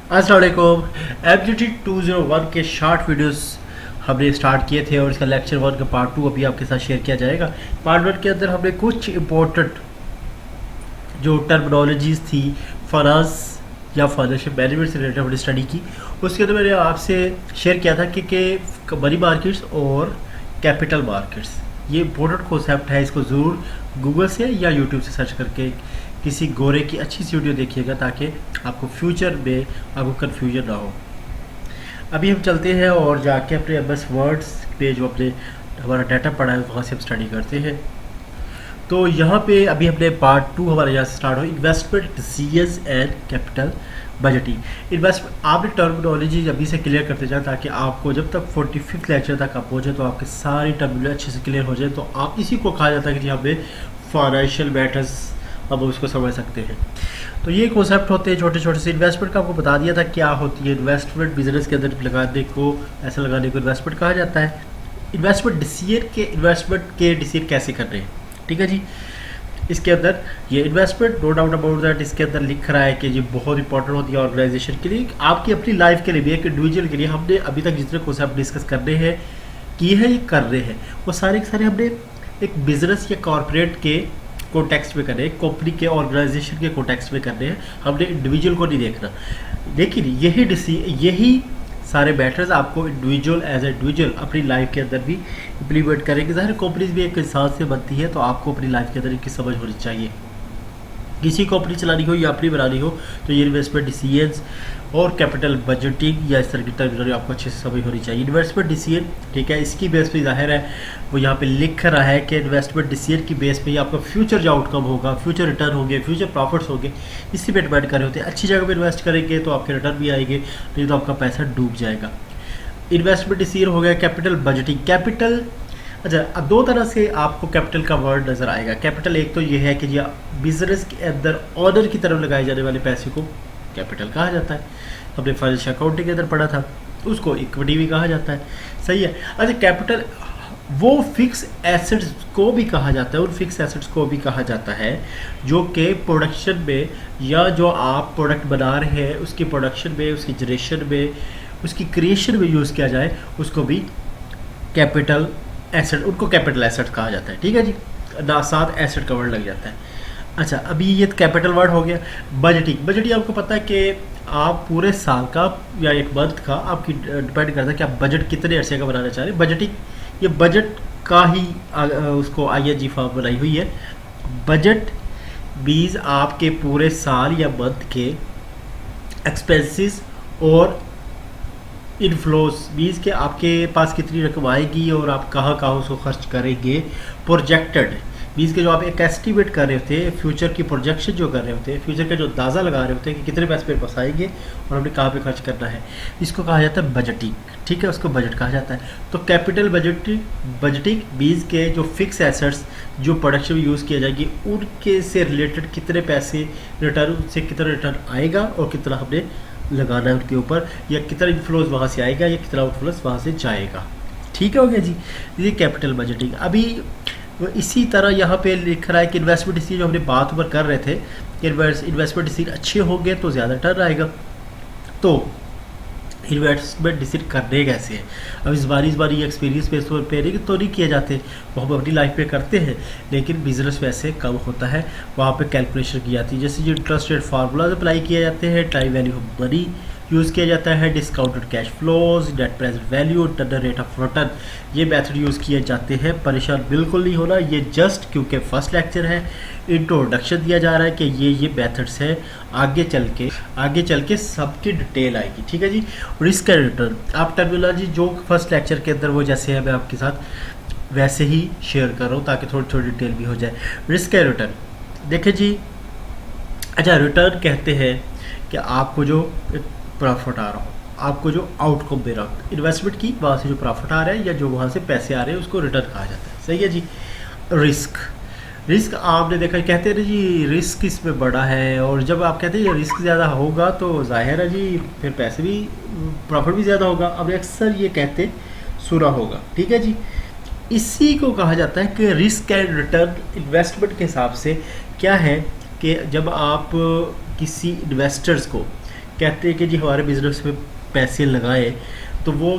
अस्सलाम वालेकुम। एमजीटी 201 के शॉर्ट वीडियोस हमने स्टार्ट किए थे और इसका लेक्चर 1 का पार्ट 2 अभी आपके साथ शेयर किया जाएगा। पार्ट 1 के अंदर हमने कुछ इम्पोर्टेंट जो टर्मिनोलॉजीज़ थी फाइनेंस या फाइनेंशियल मैनेजमेंट से रिलेटेड हमने स्टडी की। उसके अंदर मैंने आपसे शेयर किया था कि मनी मार्केट्स और कैपिटल मार्केट्स ये इम्पोर्टेंट कॉन्सेप्ट है। इसको ज़रूर गूगल से या यूट्यूब से सर्च करके किसी गोरे की अच्छी सी वीडियो देखिएगा ताकि आपको फ्यूचर में आपको कन्फ्यूजन ना हो। अभी हम चलते हैं और जाके अपने एमएस वर्ड्स पे जो अपने हमारा डाटा पड़ा है वहाँ से हम स्टडी करते हैं। तो यहाँ पे अभी हमने पार्ट 2 हमारे यहाँ से स्टार्ट हो investment decisions and capital budgeting. Investment आपने टर्मिनोलॉजी अभी से क्लियर करते जाए ताकि आपको जब तक 45th लेक्चर तक आप पहुँचे तो आपके सारी टर्मिनोलॉजी अच्छे से क्लियर हो जाए। तो आप इसी को कहा जाता है कि जी हमें फाइनेंशियल मैटर्स अब उसको समझ सकते हैं। तो ये कॉन्सेप्ट होते हैं छोटे छोटे से। इन्वेस्टमेंट का आपको बता दिया था क्या होती है। इन्वेस्टमेंट बिजनेस के अंदर लगाने को ऐसा लगाने को इन्वेस्टमेंट कहा जाता है। इन्वेस्टमेंट डिसीजन कैसे कर रहे हैं, ठीक है जी। इसके अंदर ये investment no doubt about that इसके अंदर लिख रहा है कि ये बहुत इंपॉर्टेंट होती है ऑर्गेनाइजेशन के लिए, आपकी अपनी लाइफ के लिए भी, एक इंडिविजुअल के लिए। हमने अभी तक जितने कॉन्सेप्ट डिस्कस कर रहे हैं किए हैं ये कर रहे हैं वो सारे के सारे हमने एक बिजनेस या कॉर्पोरेट के कॉन्टेक्स्ट में कर रहे हैं, कंपनी के ऑर्गेनाइजेशन के कॉन्टेक्स्ट में कर रहे हैं। हमने इंडिविजुअल को नहीं देखना। लेकिन यही सारे मैटर्स आपको इंडिविजुअल एज ए इंडिविजुअल अपनी लाइफ के अंदर भी इम्प्लीमेंट करेंगे। ज़ाहिर कंपनीज भी एक इंसान से बनती है तो आपको अपनी लाइफ के अंदर इनकी समझ होनी चाहिए। किसी कंपनी चलानी हो या अपनी बनानी हो तो ये इन्वेस्टमेंट डिसीजंस और कैपिटल बजटिंग या इस तरह की टर्मिनोलॉजी आपको अच्छे से समझ होनी चाहिए। इन्वेस्टमेंट डिसीजन, ठीक है, इसकी बेस पे जाहिर है वो यहाँ पे लिख रहा है कि इन्वेस्टमेंट डिसीजन की बेस पे ही आपका फ्यूचर जो आउटकम होगा, फ्यूचर रिटर्न होंगे, फ्यूचर प्रॉफिट्स होंगे, इसी पे डिपेंड कर रहे होते हैं। अच्छी जगह पे इन्वेस्ट करेंगे तो आपके रिटर्न भी आएंगे, नहीं तो आपका पैसा डूब जाएगा। इन्वेस्टमेंट डिसीजन हो गया। कैपिटल बजटिंग, कैपिटल अच्छा अब दो तरह से आपको कैपिटल का वर्ड नज़र आएगा। कैपिटल एक तो ये है कि जी बिजनेस के अंदर ऑर्डर की तरफ लगाए जाने वाले पैसे को कैपिटल कहा जाता है। हमने फाइनेंशियल अकाउंटिंग के अंदर पढ़ा था, उसको इक्विटी भी कहा जाता है, सही है। अच्छा कैपिटल वो फिक्स एसेट्स को भी कहा जाता है, उन फिक्स एसेट्स को भी कहा जाता है जो कि प्रोडक्शन में या जो आप प्रोडक्ट बना रहे हैं उसकी प्रोडक्शन में, उसकी जनरेशन में, उसकी क्रिएशन में यूज़ किया जाए, उसको भी कैपिटल एसेट, उनको कैपिटल एसेट कहा जाता है, ठीक है जी। ना साथ एसेट का वर्ड लग जाता है। अच्छा अभी ये कैपिटल वर्ड हो गया। बजटिंग आपको पता है कि आप पूरे साल का या एक मंथ का आपकी डिपेंड करता है कि आप बजट कितने अरसे का बनाना चाह रहे हैं। बजटिंग ये बजट का ही उसको ING फॉर्म बनाई हुई है। बजट मीन्स आपके पूरे साल या मंथ के एक्सपेंसेस और इनफ्लोस मीन्स के आपके पास कितनी रकम आएगी और आप कहाँ कहाँ उसको खर्च करेंगे। प्रोजेक्टेड मीन्स के जो आप एक एस्टिमेट कर रहे होते हैं, फ्यूचर की प्रोजेक्शन जो कर रहे होते हैं, फ्यूचर का जो अंदाज़ा लगा रहे होते हैं कि कितने पैसे मेरे पास आएंगे और हमने कहाँ पे खर्च करना है, इसको कहा जाता है बजटिंग, ठीक है, उसको बजट कहा जाता है। तो कैपिटल बजटिंग मीन्स के जो फिक्स एसेट्स जो प्रोडक्शन में यूज़ किया जाएगी उनके से रिलेटेड कितने पैसे रिटर्न से कितना रिटर्न आएगा और कितना हमने लगाना है उनके ऊपर, या कितना इन्फ्लोज वहाँ से आएगा या कितना आउटफ्लोज वहाँ से जाएगा, ठीक है, हो गया जी। ये कैपिटल बजटिंग। अभी इसी तरह यहाँ पे लिख रहा है कि इन्वेस्टमेंट डिसीजन जो हमने बात ऊपर कर रहे थे कि इन्वेस्टमेंट डिसीजन अच्छे होंगे तो ज़्यादा रिटर्न आएगा। तो इन्वेस्टमेंट डिसीजन करने कैसे हैं, अब इस बारी एक्सपीरियंस पे तो नहीं किए जाते, वो हम अपनी लाइफ पे करते हैं, लेकिन बिजनेस वैसे कम होता है, वहाँ पे कैलकुलेशन की जाती है। जैसे जो इंटरेस्ट रेट फार्मूलाज अप्लाई किए जाते हैं, time value of money use किया जाता है, discounted cash flows, net present value, internal rate of return, ये मेथड यूज़ किए जाते हैं। परेशान बिल्कुल नहीं होना, ये जस्ट क्योंकि फर्स्ट लेक्चर है इंट्रोडक्शन दिया जा रहा है कि ये मेथड्स हैं, आगे चल के सबकी डिटेल आएगी, ठीक है जी। रिस्क एंड रिटर्न आप टर्मिनोलॉजी जो फर्स्ट लेक्चर के अंदर वो जैसे है मैं आपके साथ वैसे ही शेयर कर रहा हूँ ताकि थोड़ी थोड़ी डिटेल भी हो जाए। रिस्क एंड रिटर्न देखिए जी, अच्छा रिटर्न कहते हैं कि आपको जो प्रॉफिट आ रहा हो, आपको जो आउटकम दे रहा हो इन्वेस्टमेंट की, वहाँ से जो प्रॉफिट आ रहा है या जो वहाँ से पैसे आ रहे हैं उसको रिटर्न कहा जाता है, सही है जी। रिस्क आपने देखा, कहते हैं ना जी रिस्क इसमें बड़ा है, और जब आप कहते हैं रिस्क ज़्यादा होगा तो जाहिर है जी फिर पैसे भी, प्रॉफिट भी ज़्यादा होगा। अब अक्सर ये कहते सुना होगा, ठीक है जी। इसी को कहा जाता है कि रिस्क एंड रिटर्न इन्वेस्टमेंट के हिसाब से क्या है कि जब आप किसी इन्वेस्टर्स को कहते हैं कि जी हमारे बिजनेस में पैसे लगाए, तो वो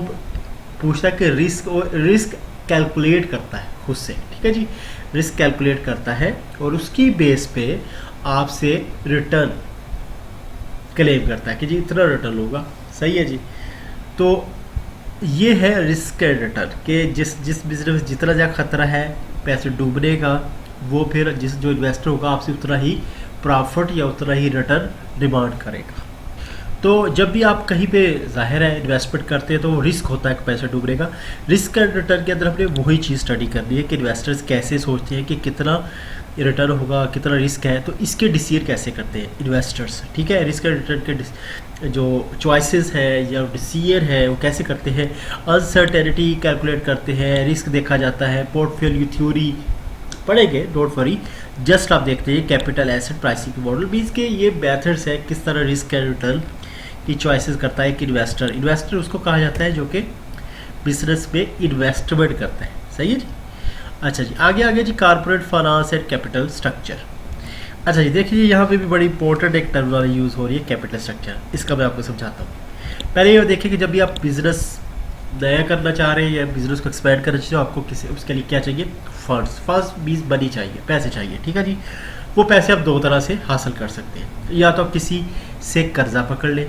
पूछता है कि रिस्क कैलकुलेट करता है खुद से, ठीक है जी, रिस्क कैलकुलेट करता है और उसकी बेस पे आपसे रिटर्न क्लेम करता है कि जी इतना रिटर्न होगा। सही है जी। तो ये है रिस्क एंड रिटर्न के जिस बिजनेस में जितना ज़्यादा खतरा है पैसे डूबने का, वो फिर जो इन्वेस्टर होगा आपसे उतना ही प्रॉफिट या उतना ही रिटर्न डिमांड करेगा। तो जब भी आप कहीं पे जाहिर है इन्वेस्टमेंट करते हैं तो रिस्क होता है कि पैसा डूबने का। रिस्क एंड रिटर्न के अंदर हमने वही चीज़ स्टडी करनी है कि इन्वेस्टर्स कैसे सोचते हैं कि कितना रिटर्न होगा, कितना रिस्क है, तो इसके डिसीजन कैसे करते हैं इन्वेस्टर्स, ठीक है। रिस्क एंड रिटर्न के जो चॉइसेस है या डिसीजन है वो कैसे करते हैं, अनसर्टेनिटी कैलकुलेट करते हैं, रिस्क देखा जाता है, पोर्टफोलियो थ्योरी पढ़ेंगे, डोंट वरी। जस्ट आप देखते हैं कैपिटल एसेट प्राइसिंग मॉडल भी, इसके ये मेथड्स है किस तरह रिस्क एंड रिटर्न की चॉइसेस करता है कि इन्वेस्टर उसको कहा जाता है जो कि बिजनेस में इन्वेस्टमेंट करता है। सही है जी। अच्छा जी, आगे जी corporate finance and capital structure. अच्छा जी, देखिए यहाँ पे भी बड़ी इंपॉर्टेंट एक टर्मिनोलॉजी यूज़ हो रही है कैपिटल स्ट्रक्चर। इसका मैं आपको समझाता हूँ। पहले ये देखिए कि जब भी आप बिजनेस नया करना चाह रहे हैं या बिजनेस को एक्सपेंड करना चाहिए, आपको किसी उसके लिए क्या चाहिए, फंड्स बीस बनी चाहिए, पैसे चाहिए, ठीक है जी। वो पैसे आप दो तरह से हासिल कर सकते हैं, या तो आप किसी से कर्जा पकड़ लें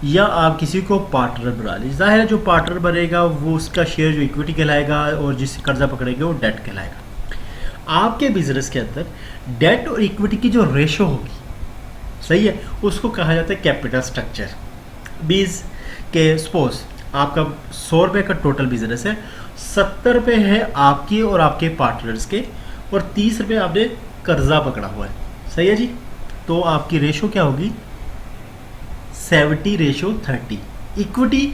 या आप किसी को पार्टनर बना लें। जाहिर है जो पार्टनर बनेगा वो उसका शेयर जो इक्विटी कहलाएगा और जिससे कर्जा पकड़ेंगे वो डेट कहलाएगा। आपके बिजनेस के अंदर डेट और इक्विटी की जो रेशो होगी, सही है, उसको कहा जाता है कैपिटल स्ट्रक्चर। बीस के सपोज आपका 100 रुपये का टोटल बिजनेस है, 70 रुपये है आपके और आपके पार्टनर्स के और 30 रुपये आपने कर्जा पकड़ा हुआ है। सही है जी। तो आपकी रेशो क्या होगी, 70:30। इक्विटी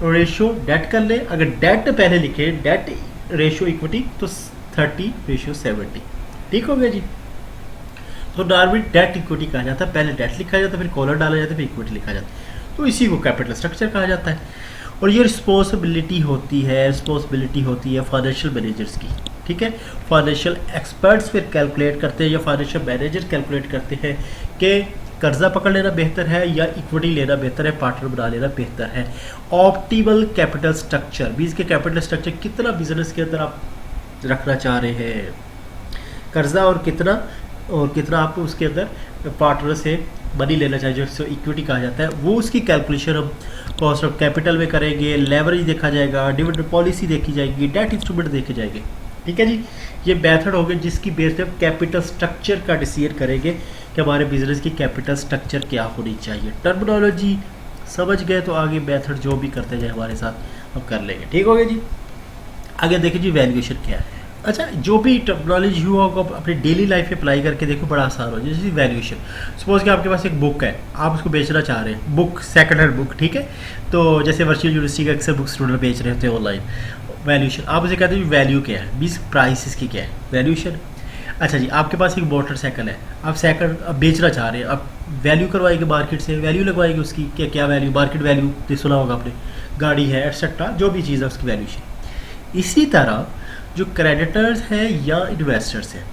रेशो डेट कर ले, अगर डेट पहले लिखे डेट रेशो इक्विटी तो 30:70, ठीक हो गया जी। तो नॉर्मली डेट इक्विटी कहा जाता है, पहले डेट लिखा जाता है फिर कॉलर डाला जाता है फिर इक्विटी लिखा जाता है, तो इसी को कैपिटल स्ट्रक्चर कहा जाता है। और ये रिस्पॉन्सिबिलिटी होती है फाइनेंशियल मैनेजर्स की, ठीक है। फाइनेंशियल एक्सपर्ट्स फिर कैलकुलेट करते हैं या फाइनेंशियल मैनेजर कैलकुलेट करते हैं कि कर्जा पकड़ लेना बेहतर है या इक्विटी लेना बेहतर है, पार्टनर बना लेना बेहतर है। ऑप्टिमल कैपिटल स्ट्रक्चर, बीस के कैपिटल स्ट्रक्चर कितना बिजनेस के अंदर आप रखना चाह रहे हैं कर्जा और कितना आप उसके अंदर पार्टनर से मनी लेना चाहिए, जिसको इक्विटी कहा जाता है, वो उसकी कैलकुलेशन हम कॉस्ट ऑफ कैपिटल में करेंगे। लेवरेज देखा जाएगा, डिविडेंड पॉलिसी देखी जाएगी, डेट इंस्ट्रूमेंट देखे जाएंगे, ठीक है जी। ये मेथड हो गया जिसकी बेस पे कैपिटल स्ट्रक्चर का डिसीजन करेंगे कि हमारे बिजनेस की कैपिटल स्ट्रक्चर क्या होनी चाहिए। टर्मिनोलॉजी समझ गए तो आगे मेथड जो भी करते जाए हमारे साथ हम कर लेंगे, ठीक हो गया जी। आगे देखिए जी वैल्यूएशन क्या है। अच्छा, जो भी टर्मिनोलॉजी हुआ होगा अपनी डेली लाइफ में अप्लाई करके देखो, बड़ा आसान हो। जैसे वैल्यूएशन, सपोज कि आपके पास एक बुक है, आप उसको बेचना चाह रहे हैं, बुक सेकंड हैंड बुक, ठीक है। तो जैसे वर्चुअल यूनिवर्सिटी का अक्सर बुक स्टूडेंट बेच रहे होते हैं ऑनलाइन। वैल्यूएशन आप उसे कहते हैं वैल्यू क्या है, बीस प्राइस इसकी क्या है, वैल्यूएशन। अच्छा जी, आपके पास एक मोटरसाइकिल है, आप सेकंड अब बेचना चाह रहे हैं, आप वैल्यू करवाएंगे मार्केट से, वैल्यू लगवाएंगे उसकी क्या वैल्यू, मार्केट वैल्यू सुना होगा आपने, गाड़ी है एटसेट्रा, जो भी चीज़ है उसकी वैल्यूएशन। इसी तरह जो क्रेडिटर्स हैं या इन्वेस्टर्स हैं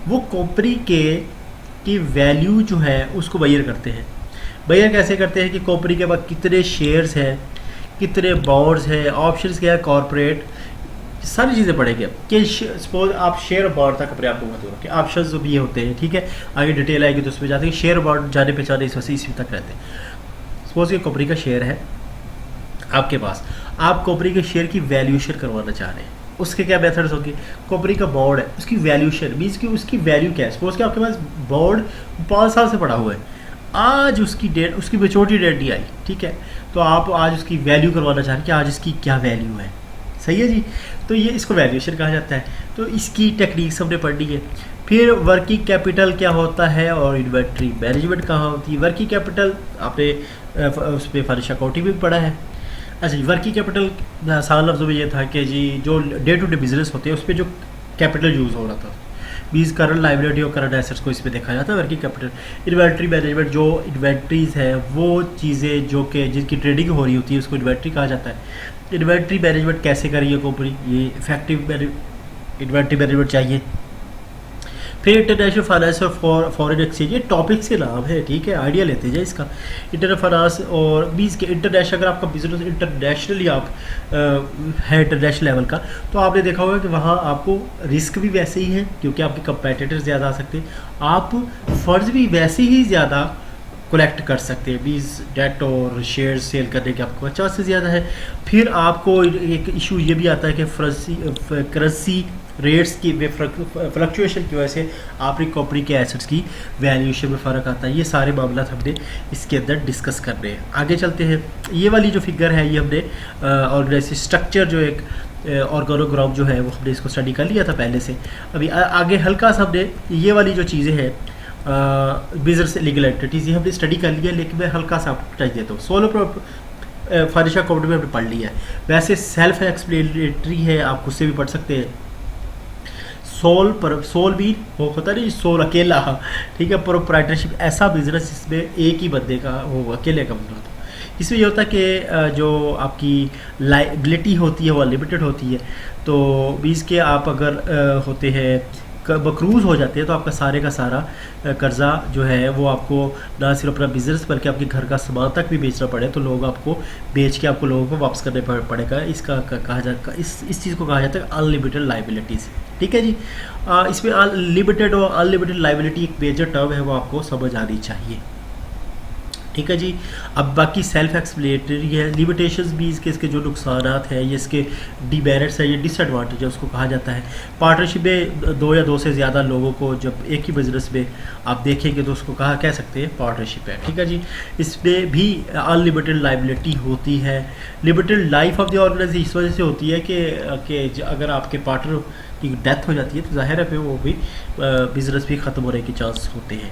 वो कंपनी की वैल्यू जो है उसको बयर करते हैं। बयर कैसे करते हैं कि कंपनी के पास कितने शेयर्स हैं, कितने बॉन्ड्स हैं, ऑप्शंस क्या है, कॉर्पोरेट, सारी चीज़ें पढ़ेंगे कि सपोज आप शेयर और बॉन्ड तक अपने आप को महत्व रखें। ऑप्शन जो भी ये होते हैं, ठीक है, आगे डिटेल आएगी तो उसमें जाते हैं। शेयर बॉन्ड जाने पहचाने इस वजह से इसी तक रहते हैं। सपोज ये कंपनी का शेयर है आपके पास, आप कंपनी के शेयर की वैल्यूएशन करवाना चाह रहे हैं, उसके क्या मेथड्स होंगे। कंपनी का बॉन्ड है, उसकी वैल्यूएशन मीन्स कि उसकी वैल्यू क्या है। सपोज कि आपके पास बॉन्ड 5 साल से पड़ा हुआ है, आज उसकी डेट, उसकी मेच्योरिटी डेट नहीं आई, ठीक है, तो आप आज उसकी वैल्यू करवाना चाह रहे हैं कि आज इसकी क्या वैल्यू है। सही है जी। तो ये इसको वैल्यूएशन कहा जाता है। तो इसकी टेक्निक्स हमने पढ़नी है। फिर वर्किंग कैपिटल क्या होता है और इन्वेंट्री मैनेजमेंट कहाँ होती है। वर्किंग कैपिटल आपने उस पर फाइनेंशियल अकाउंटिंग भी पढ़ा है। अच्छा जी, वर्किंग कैपिटल आसान लफ्ज़ों में ये था कि जी जो डे टू डे बिजनेस होते हैं उस पर जो कैपिटल यूज़ हो रहा था, बीस करंट लाइबिलिटी और करंट एसेट्स को इसमें देखा जाता है वर्किंग कैपिटल। इन्वेंट्री मैनेजमेंट, जो इन्वेंट्रीज़ है वो चीज़ें जो कि जिनकी ट्रेडिंग हो रही होती है उसको इन्वेंट्री कहा जाता है। इन्वेंट्री मैनेजमेंट कैसे करिए कंपनी, ये इफेक्टिव इन्वेंट्री मैनेजमेंट चाहिए। फिर इंटरनेशनल फाइनेंस और फॉरेन एक्सचेंज, ये टॉपिक से नाम है, ठीक है, आइडिया लेते जाए इसका। इंटरनेशनल फाइनेंस और बीस के इंटरनेशनल, अगर आपका बिजनेस इंटरनेशनली आप है इंटरनेशनल लेवल का, तो आपने देखा होगा कि वहाँ आपको रिस्क भी वैसे ही है क्योंकि आपके कंपेटिटर ज़्यादा आ सकते हैं, आप फ़र्ज भी वैसे ही ज़्यादा कलेक्ट कर सकते हैं, बीस डेट और शेयर सेल करने के आपको चांसेस ज़्यादा है। फिर आपको एक इशू ये भी आता है कि करेंसी रेट्स की फ्लक्चुएशन की वजह से आपकी कंपनी के एसेट्स की वैल्यूएशन में फ़र्क आता है। ये सारे मामला हमने इसके अंदर डिस्कस करने हैं। आगे चलते हैं। ये वाली जो फिगर है ये हमने ऑर्गेनाइजेशन स्ट्रक्चर जो एक ऑर्गेनोग्राम जो है वो हमने इसको स्टडी कर लिया था पहले से। अभी आगे हल्का सा हमने ये वाली जो चीज़ें हैं बिजनेस लीगल एंटिटीज़ ये हमने स्टडी कर लिया, लेकिन मैं हल्का सा आपको टच देता हूँ। सोलो फाइनेंशियल अकाउंट में हमने पढ़ लिया है, वैसे सेल्फ एक्सप्लेनेटरी है, आप उससे भी पढ़ सकते हैं। सोल भी होता नहीं, सोल अकेला, ठीक है, प्रोप्राइटरशिप ऐसा बिजनेस जिसमें एक ही बंदे का हो, अकेले का बंदा होता है। इसमें ये होता है कि जो आपकी लाइबिलिटी होती है वो अनलिमिटेड होती है, तो बीस के आप अगर होते हैं बक्रूज हो जाते हैं तो आपका सारे का सारा कर्जा जो है वो आपको ना सिर्फ अपना बिजनेस बल्कि आपके घर का सामान तक भी बेचना पड़े तो लोग आपको बेच के आपको लोगों को वापस करने पड़ेगा। इसका कहा जाता इस चीज़ को कहा जाता है अनलिमिटेड लाइबिलिटीज़, ठीक है जी। इसमें अनलिमिटेड और अनलिमिटेड लाइबिलिटी एक मेजर टर्म है, वो आपको समझ आनी चाहिए, ठीक है जी। अब बाकी सेल्फ एक्सप्लेनेटरी है। लिमिटेशंस भी इसके जो नुकसान हैं, ये इसके डिमेरिट्स है, ये डिसएडवांटेज है, उसको कहा जाता है। पार्टनरशिप में दो या दो से ज़्यादा लोगों को जब एक ही बिजनेस में आप देखेंगे तो उसको कह सकते हैं पार्टनरशिप है, ठीक है जी। इसमें भी अनलिमिटेड लाइबिलिटी होती है। Limited life of the organisation इस वजह से होती है कि अगर आपके पार्टनर की डेथ हो जाती है तो जाहिर है फिर वो भी बिजनेस भी ख़त्म होने के चांस होते हैं,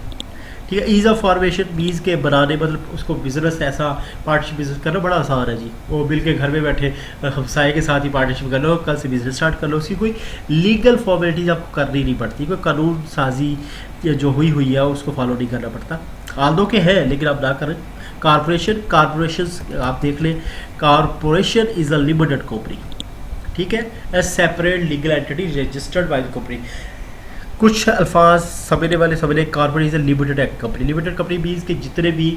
ठीक है। ईज़ ऑफ फॉर्मेशन बीज के बनाने, मतलब उसको बिजनेस ऐसा पार्टनरशिप बिजनेस करना बड़ा आसान है जी। वो बिल के घर में बैठे हमसाए के साथ ही पार्टनरशिप कर लो, कल से बिजनेस स्टार्ट कर लो, उसकी कोई लीगल फॉर्मेलिटीज़ आपको करनी नहीं पड़ती, कोई कानून साजी जो हुई है उसको फॉलो नहीं करना पड़ता। आदो के हैं लेकिन आप ना करें। कारपोरेशन आप देख लें, corporation is a limited company, ठीक है, ए separate legal entity registered by the company. कुछ अल्फाज समझने वाले समझने, corporate is limited company. Limited company भी इसके जितने भी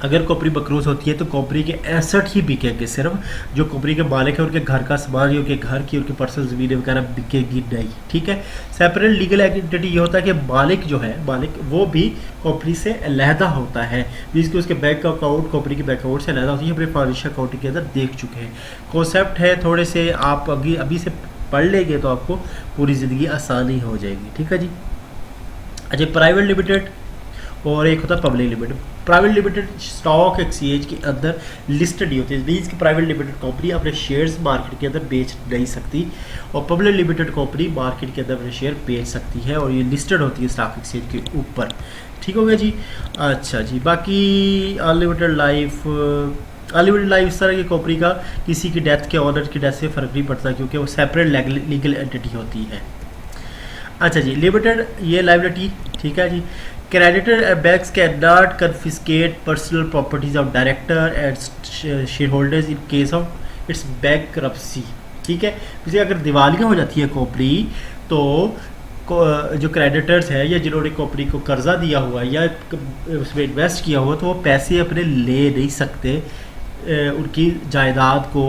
अगर कंपनी बकरूज होती है तो कंपनी के एसेट ही बिकेंगे, सिर्फ जो कंपनी के मालिक है उनके घर का सामान, उनके घर की उनकी पर्सनल ज़मीनें वगैरह बिकेगी नहीं, ठीक है। सेपरेट लीगल एंटिटी ये होता है कि मालिक जो है वो भी कंपनी से अलहदा होता है, जिसके उसके बैंक अकाउंट कंपनी के बैंक अकाउंट से अलहदा होती है। अपने फाइनेंशियल अकाउंटिंग के अंदर देख चुके हैं, कॉन्सेप्ट है, थोड़े से आप अभी से पढ़ लेंगे तो आपको पूरी ज़िंदगी आसानी हो जाएगी, ठीक है जी। अच्छा, प्राइवेट लिमिटेड और एक होता है public limited. Private limited stock exchange के अंदर लिस्टेड नहीं होती है, मीन्स की प्राइवेट लिमिटेड कंपनी अपने शेयर्स मार्केट के अंदर बेच नहीं सकती, और पब्लिक लिमिटेड कंपनी मार्केट के अंदर अपने शेयर बेच सकती है और ये लिस्टेड होती है स्टॉक एक्सचेंज के ऊपर, ठीक हो गया जी। अच्छा जी, बाकी अनलिमिटेड लाइफ इस तरह की कंपनी का किसी की डेथ के ऑनर की डेथ से फ़र्क नहीं पड़ता क्योंकि वो सेपरेट लीगल एंटिटी होती है। अच्छा जी, लिमिटेड ये लाइबिलिटी, ठीक है जी। Creditor and banks cannot confiscate personal properties of director and shareholders in case of its bankruptcy, ठीक है। जैसे अगर दिवालिया हो जाती है कंपनी तो जो क्रेडिटर्स है या जिन्होंने कंपनी को कर्जा दिया हुआ या उसमें इन्वेस्ट किया हुआ तो वो पैसे अपने ले नहीं सकते उनकी जायदाद को,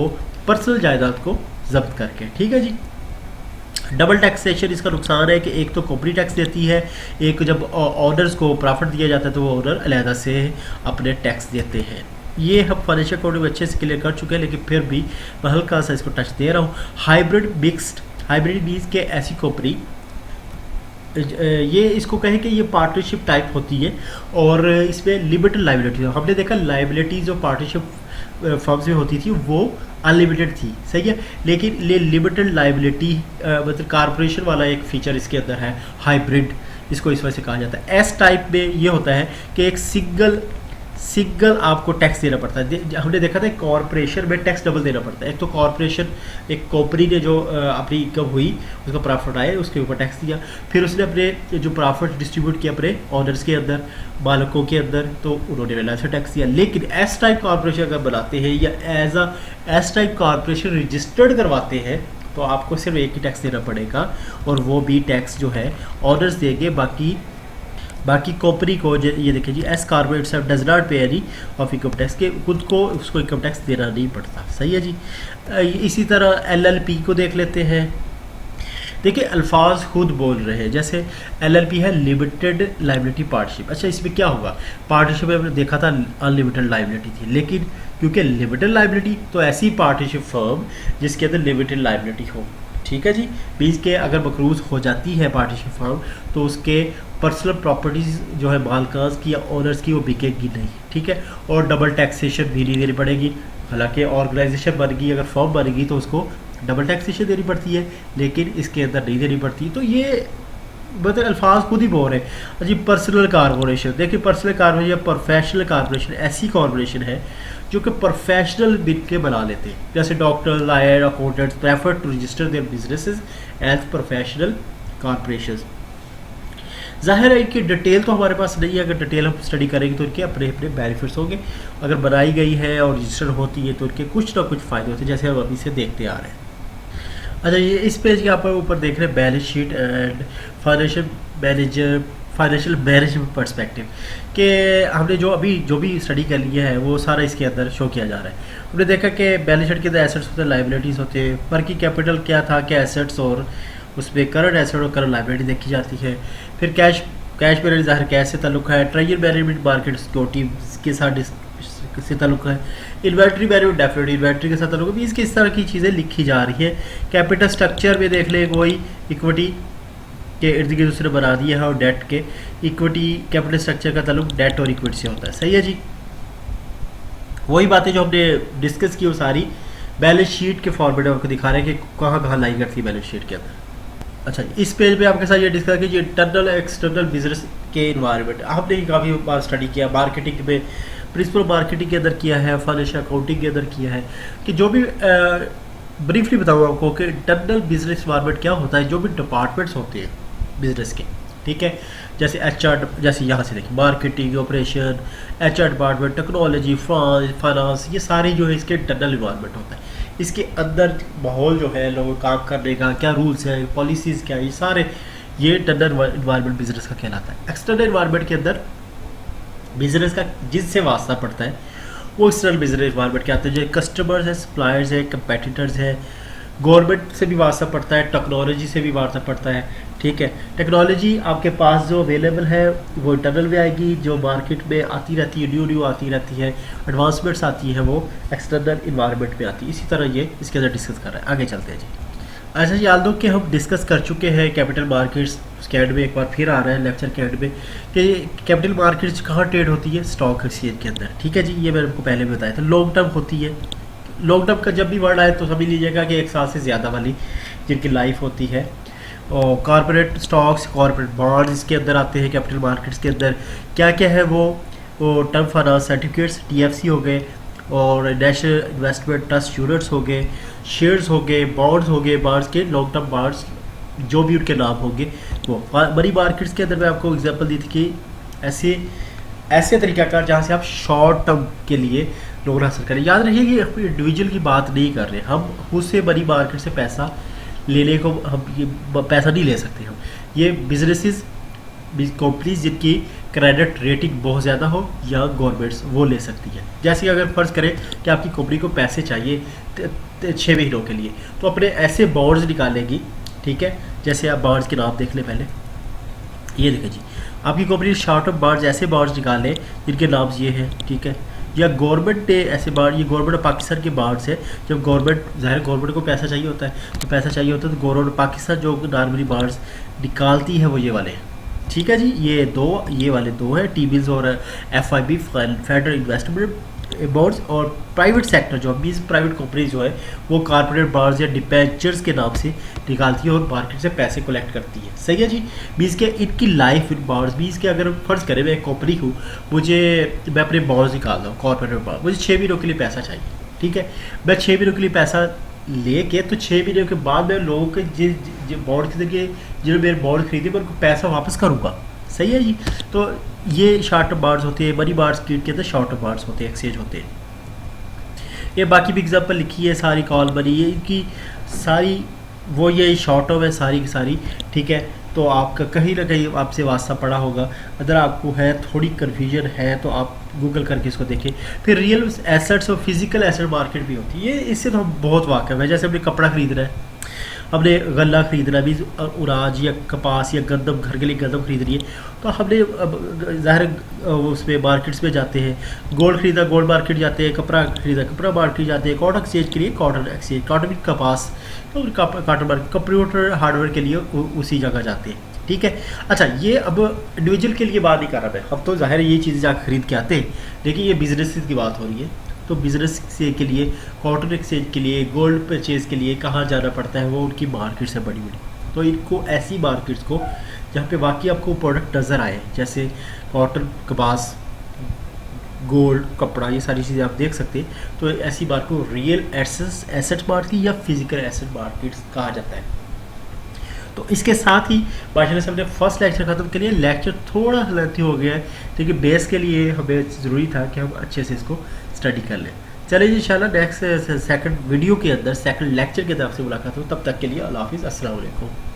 पर्सनल जायदाद को जब्त करके, ठीक है जी। डबल टैक्सेशन इसका नुकसान है कि एक तो कंपनी टैक्स देती है, एक जब ऑनर्स को प्रॉफिट दिया जाता है तो वो ऑनर अलहदा से अपने टैक्स देते हैं। ये हम फाइनेंशियल अकाउंटिंग अच्छे से क्लियर कर चुके हैं, लेकिन फिर भी मैं हल्का सा इसको टच दे रहा हूँ। हाइब्रिड बीज के ऐसी कंपनी, ये इसको कहें कि ये पार्टनरशिप टाइप होती है और इसमें लिमिटेड लाइबिलिटी, हमने देखा लाइबिलिटीज जो पार्टनरशिप फर्म्स में होती थी वो अनलिमिटेड थी, सही है, लेकिन ये लिमिटेड लाइबिलिटी मतलब कारपोरेशन वाला एक फीचर इसके अंदर है, हाइब्रिड इसको इस वजह से कहा जाता है। एस टाइप में ये होता है कि एक सिंगल आपको टैक्स देना पड़ता है। हमने देखा था कॉर्पोरेशन में टैक्स डबल देना पड़ता है, एक तो कॉर्पोरेशन एक कंपनी ने जो अपनी इनकम हुई उसका प्रॉफिट आया उसके ऊपर टैक्स दिया, फिर उसने अपने जो प्रॉफिट डिस्ट्रीब्यूट किया अपने ऑनर्स के अंदर, मालिकों के अंदर, तो उन्होंने अलग से टैक्स दिया। लेकिन एस टाइप कॉर्पोरेशन अगर बनाते हैं या as a S type corporation registered करवाते हैं तो आपको सिर्फ एक ही टैक्स देना पड़ेगा, और वो भी टैक्स जो है ऑनर्स देंगे। बाकी कॉपरी को ये देखिए जी, एस कॉर्पोरेट सब डज नॉट पे एनी ऑफ इनकम टैक्स, के खुद को उसको इनकम टैक्स देना नहीं पड़ता। सही है जी। इसी तरह एलएलपी को देख लेते हैं। देखिए अल्फाज खुद बोल रहे हैं, जैसे एलएलपी है लिमिटेड लाइबिलिटी पार्टनरशिप। अच्छा, इसमें क्या होगा, पार्टनरशिप में हमने देखा था अनलिमिटेड लाइबिलिटी थी, लेकिन क्योंकि लिमिटेड लाइबिलिटी तो ऐसी पार्टनरशिप फर्म जिसके अंदर लिमिटेड लाइबिलिटी हो। ठीक है जी। बीच के अगर मकरूज हो जाती है पार्टनरशिप फर्म तो उसके पर्सनल प्रॉपर्टीज़ जो है मालकान की या ओनर्स की वो बिकेगी नहीं। ठीक है। और डबल टैक्सेशन भी नहीं देनी पड़ेगी। हालांकि ऑर्गेनाइजेशन बन गई, अगर फर्म बनेगी तो उसको डबल टैक्सेशन देनी पड़ती है, लेकिन इसके अंदर नहीं देनी पड़ती। तो ये मतलब अल्फाज खुद ही बोल रहे हैं जी। पर्सनल कॉर्पोरेशन, देखिए पर्सनल कॉर्पोरेशन या प्रोफेशनल कॉर्पोरेशन ऐसी कॉर्पोरेशन है जो कि प्रोफेशनल बिल के बना लेते हैं, जैसे doctor, lawyer, accountants prefer to register their businesses as professional corporation. ज़ाहिर है इनकी डिटेल तो हमारे पास नहीं है, अगर डिटेल हम स्टडी करेंगे तो इनके अपने अपने बेनिफिट्स होंगे। अगर बनाई गई है और रजिस्टर्ड होती है तो इनके कुछ ना कुछ फ़ायदे होते हैं, जैसे हम अभी से देखते आ रहे हैं। अच्छा, ये इस पेज के आप ऊपर देख रहे हैं balance sheet and financial management perspective, कि हमने जो भी स्टडी कर लिया है वो सारा इसके अंदर शो किया जा रहा है। हमने देखा कि बैलेंस शीट के अंदर एसेट्स होते हैं, लाइबिलिटीज़ होते हैं। वर्किंग कैपिटल क्या था कि एसेट्स, और उसमें करंट एसेट और करंट लाइबिलिटी देखी जाती है। फिर कैश बैलेंस ज़ाहिर कैश से ताल्लुक़ है। ट्रेजरी मैनेजमेंट मार्केट सिक्योरिटी के साथ से ताल्लुक़ है। इन्वेंट्री मैनेजमेंट डेफिनेटली इन्वेंट्री के साथ ताल्लुक़ है। इसकी इस तरह की चीज़ें लिखी जा रही है। कैपिटल स्ट्रक्चर में देख लें, वही इक्विटी के इर्द गिर्द दूसरे बना दिया है, और डेट के इक्विटी कैपिटल स्ट्रक्चर का ताल्लुक डेट और इक्विटी से होता है। सही है जी। वही बातें जो हमने डिस्कस की वो सारी बैलेंस शीट के फॉर्मेट में आपको दिखा रहे हैं कि कहाँ कहाँ लाई करती है बैलेंस शीट के अंदर। अच्छा, इस पेज पे आपके साथ ये डिस्कस की इंटरनल एक्सटर्नल बिजनेस के इन्वायरमेंट हमने काफ़ी बार स्टडी किया। मार्केटिंग में प्रिंसिपल मार्केटिंग के अंदर किया है, फाइनेंशियल अकाउंटिंग के अंदर किया है, कि जो भी ब्रीफली बताऊँ आपको कि इंटरनल बिजनेस इन्वायरमेंट क्या होता है। जो भी डिपार्टमेंट्स होते हैं बिजनेस के, ठीक है, जैसे एचआर, जैसे यहाँ से देखिए marketing, operation, HR department, technology, finance, ये सारे जो है इसके इंटरनल इन्वायरमेंट होता है। इसके अंदर माहौल जो है लोगों काम करने का, क्या रूल्स है, पॉलिसीज़ क्या है, ये सारे ये इंटरनल इन्वायरमेंट बिजनेस का कहलाता है। एक्सटर्नल इन्वायरमेंट के अंदर बिजनेस का जिससे वास्ता पड़ता है वो एक्सटर्नल बिजनेस इन्वायरमेंट के आते हैं, जो कस्टमर्स है, सप्लायर्स है, कंपेटिटर्स है, गवर्नमेंट से भी वास्ता पड़ता है, टेक्नोलॉजी से भी वास्ता पड़ता है। ठीक है, टेक्नोलॉजी आपके पास जो अवेलेबल है वो इंटरनल में आएगी, जो मार्केट में आती रहती है, न्यू आती रहती है, एडवांसमेंट्स आती है, वो एक्सटर्नल इन्वायरमेंट में आती है। इसी तरह ये इसके अंदर डिस्कस कर रहे हैं। आगे चलते हैं जी। अच्छा जी, याद दो कि हम डिस्कस कर चुके हैं कैपिटल मार्केट्स के एंड में, एक बार फिर आ रहा है लेक्चर के एंड में, कि कैपिटल मार्केट्स कहाँ ट्रेड होती है, स्टॉक एक्सचेंज के अंदर। ठीक है जी, ये मैंने आपको पहले भी बताया था। लॉन्ग टर्म होती है। लॉन्ग टर्म का जब भी वर्ड आए तो समझ लीजिएगा कि 1 साल से ज़्यादा वाली जिनकी लाइफ होती है। और कॉर्पोरेट स्टॉक्स, कॉर्पोरेट बॉन्ड्स इसके अंदर आते हैं कैपिटल मार्केट्स के अंदर। क्या क्या है वो टर्म फाइनेंस सर्टिफिकेट्स, TFC हो गए, और नेशनल इन्वेस्टमेंट ट्रस्ट यूनिट्स हो गए, शेयर्स हो गए, बॉन्ड्स हो गए, बॉन्ड्स के लॉन्ग टर्म बॉन्ड्स जो भी उनके नाम होंगे वो। मनी मार्केट्स के अंदर मैं आपको एग्जांपल दी थी कि ऐसे तरीक़ाकार जहाँ से आप शॉर्ट टर्म के लिए लोन हासिल करें। याद रखिए कि हम इंडिविजुअल की बात नहीं कर रहे, हम खुद से मनी मार्केट से पैसा लेने को, हम ये पैसा नहीं ले सकते। हम ये बिजनेसेस, कंपनीज जिनकी क्रेडिट रेटिंग बहुत ज़्यादा हो या गवर्नमेंट्स, वो ले सकती है। जैसे कि अगर फ़र्ज़ करें कि आपकी कंपनी को पैसे चाहिए 6 महीनों के लिए, तो अपने ऐसे बॉन्ड्स निकालेगी। ठीक है, जैसे आप बॉन्ड्स के नाम देख लें पहले, ये देखें जी, आपकी कंपनी शॉर्ट टर्म बॉन्ड्स, ऐसे बॉन्ड्स निकालें जिनके नाम ये हैं। ठीक है, या गवर्नमेंट ने ऐसे बॉन्ड, ये गवर्नमेंट ऑफ पाकिस्तान के बॉन्ड्स है। जब गवर्नमेंट को पैसा चाहिए होता है, तो गवर्नमेंट पाकिस्तान जो नॉर्मली बॉन्ड्स निकालती है वो ये वाले हैं। ठीक है जी, ये वाले दो है, T-bills और FIB, फेडरल इन्वेस्टमेंट बॉन्ड्स। और प्राइवेट सेक्टर जो बीस प्राइवेट कंपनीज जो है वो कॉर्पोरेट बॉन्ड्स या डिबेंचर्स के नाम से निकालती है और मार्केट से पैसे कलेक्ट करती है। सही है जी। बीस के इनकी लाइफ इन बॉन्ड्स, बीस के अगर फर्ज करें मैं एक कंपनी हूँ, मैं अपने बॉन्ड्स निकाल रहा हूँ, कॉर्पोरेट बॉन्ड, मुझे 6 महीनों के लिए पैसा चाहिए। ठीक है, मैं 6 महीनों के लिए पैसा लेके, तो 6 महीनों के बाद मैं लोगों के जो बॉन्ड के जरिए जिन्होंने मेरे बॉन्ड खरीदे मैं उनको पैसा वापस करूँगा। सही है जी। तो ये शॉर्ट टर्म बॉन्ड्स होते हैं, मनी मार्केट के अंदर शॉर्ट टर्म बॉन्ड्स होते हैं, एक्सचेंज होते हैं। ये बाकी भी एग्जांपल लिखी है सारी, कॉल मनी, ये इनकी सारी वो यही शॉर्ट ऑफ है सारी की सारी, ठीक है। तो आपका कहीं ना कहीं आपसे वास्ता पड़ा होगा, अगर आपको है थोड़ी कन्फ्यूजन है तो आप गूगल करके इसको देखें। फिर रियल एसेट्स और फिजिकल एसेट मार्केट भी होती है, इससे तो हम बहुत वाकिफ है। जैसे अपने कपड़ा खरीद रहे हैं, हमने गल्ला खरीदना भी, उराज या कपास या गंदम, घर के लिए गंदम खरीद रही है, तो हमने अब ज़ाहिर उसमें मार्केट्स में जाते हैं। गोल्ड खरीदा गोल्ड मार्केट जाते हैं, कपड़ा खरीदा कपड़ा मार्केट जाते हैं, कॉटन एक्सचेंज के लिए कॉटन एक्सचेंज, कॉटन भी कपास तो कॉटन मार्केट, कंप्यूटर हार्डवेयर के लिए उसी जगह जाते हैं, ठीक है। अच्छा, ये अब इंडिविजुअल के लिए बात नहीं कर रहा मैं, अब तो ज़ाहिर ये चीज़ें जाकर खरीद के आते हैं, लेकिन ये बिजनेस की बात हो रही है। तो बिज़नेस से के लिए, कॉटन एक्सचेंज के लिए, गोल्ड परचेज़ के लिए कहाँ जाना पड़ता है, वो उनकी मार्केट्स है बड़ी बड़ी। तो इनको ऐसी मार्केट्स को जहाँ पे वाकई आपको प्रोडक्ट नज़र आए, जैसे कॉटन, कपास, गोल्ड, कपड़ा, ये सारी चीज़ें आप देख सकते हैं। तो ऐसी बात को रियल एसेट मार्केट या फिजिकल एसेट मार्केट्स कहा जाता है। तो इसके साथ ही माशाल्लाह से हमने फर्स्ट लेक्चर ख़त्म कर लिया। लेक्चर थोड़ा लेंथी हो गया है, क्योंकि बेस के लिए हमें ज़रूरी था कि हम अच्छे से इसको स्टडी कर लें। चलिए इंशाल्लाह नेक्स्ट सेकंड वीडियो के अंदर, सेकंड लेक्चर की तरफ से मुलाकात हो। तब तक के लिए अल्लाह हाफिज़, अस्सलाम वालेकुम।